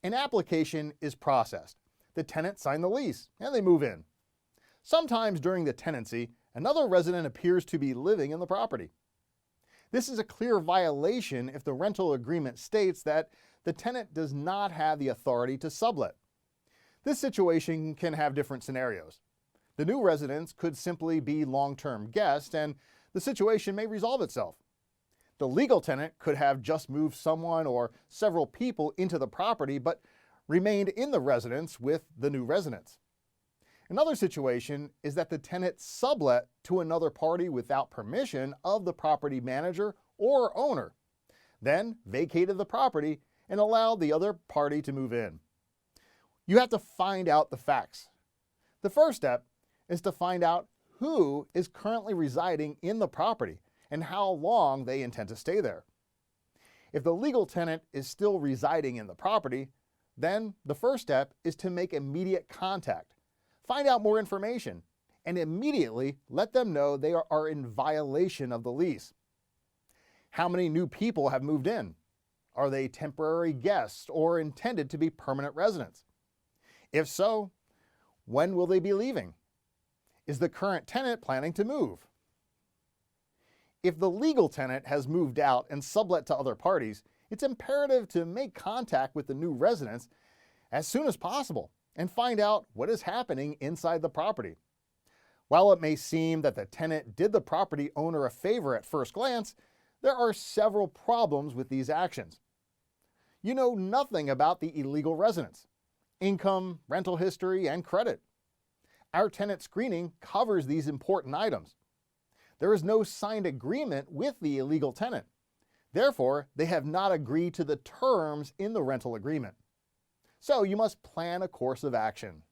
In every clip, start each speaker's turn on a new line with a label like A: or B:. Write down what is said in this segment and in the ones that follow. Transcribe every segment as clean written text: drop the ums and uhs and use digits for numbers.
A: An application is processed. The tenant signs the lease and they move in. Sometimes during the tenancy, another resident appears to be living in the property. This is a clear violation if the rental agreement states that the tenant does not have the authority to sublet. This situation can have different scenarios. The new residents could simply be long-term guests and the situation may resolve itself. The legal tenant could have just moved someone or several people into the property but remained in the residence with the new residents. Another situation is that the tenant sublet to another party without permission of the property manager or owner, then vacated the property and allowed the other party to move in. You have to find out the facts. The first step is to find out who is currently residing in the property and how long they intend to stay there. If the legal tenant is still residing in the property, then the first step is to make immediate contact. Find out more information and immediately let them know they are in violation of the lease. How many new people have moved in? Are they temporary guests or intended to be permanent residents? If so, when will they be leaving? Is the current tenant planning to move? If the legal tenant has moved out and sublet to other parties, it's imperative to make contact with the new residents as soon as possible and find out what is happening inside the property. While it may seem that the tenant did the property owner a favor at first glance, there are several problems with these actions. You know nothing about the illegal residents, income, rental history, and credit. Our tenant screening covers these important items. There is no signed agreement with the illegal tenant. Therefore, they have not agreed to the terms in the rental agreement. So you must plan a course of action.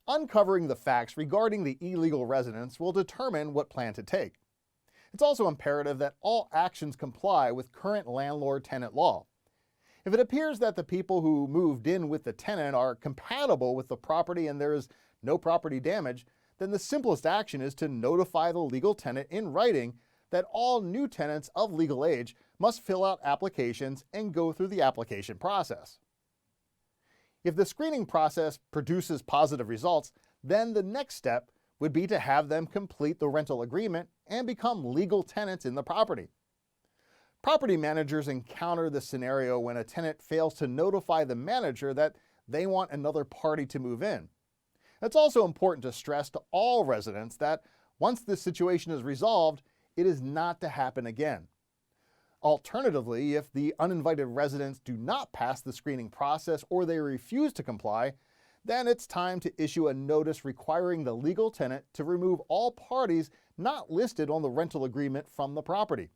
A: Uncovering the facts regarding the illegal residents will determine what plan to take. It's also imperative that all actions comply with current landlord-tenant law. If it appears that the people who moved in with the tenant are compatible with the property and there is no property damage, then the simplest action is to notify the legal tenant in writing that all new tenants of legal age must fill out applications and go through the application process. If the screening process produces positive results, then the next step would be to have them complete the rental agreement and become legal tenants in the property. Property managers encounter this scenario when a tenant fails to notify the manager that they want another party to move in. It's also important to stress to all residents that once this situation is resolved, it is not to happen again. Alternatively, if the uninvited residents do not pass the screening process or they refuse to comply, then it's time to issue a notice requiring the legal tenant to remove all parties not listed on the rental agreement from the property.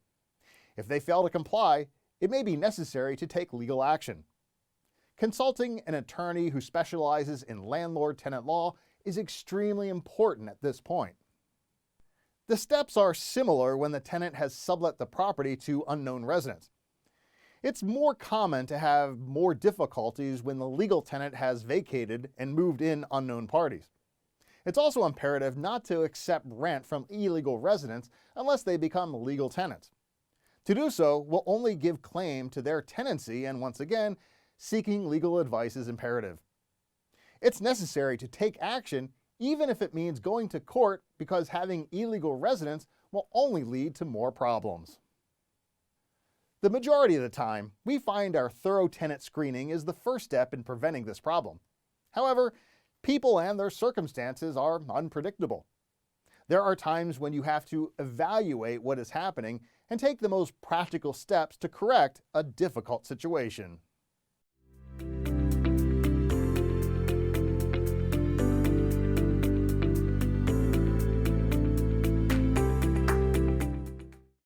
A: If they fail to comply, it may be necessary to take legal action. Consulting an attorney who specializes in landlord-tenant law is extremely important at this point. The steps are similar when the tenant has sublet the property to unknown residents. It's more common to have more difficulties when the legal tenant has vacated and moved in unknown parties. It's also imperative not to accept rent from illegal residents unless they become legal tenants. To do so will only give claim to their tenancy, and once again, seeking legal advice is imperative. It's necessary to take action even if it means going to court, because having illegal residents will only lead to more problems. The majority of the time, we find our thorough tenant screening is the first step in preventing this problem. However, people and their circumstances are unpredictable. There are times when you have to evaluate what is happening and take the most practical steps to correct a difficult situation.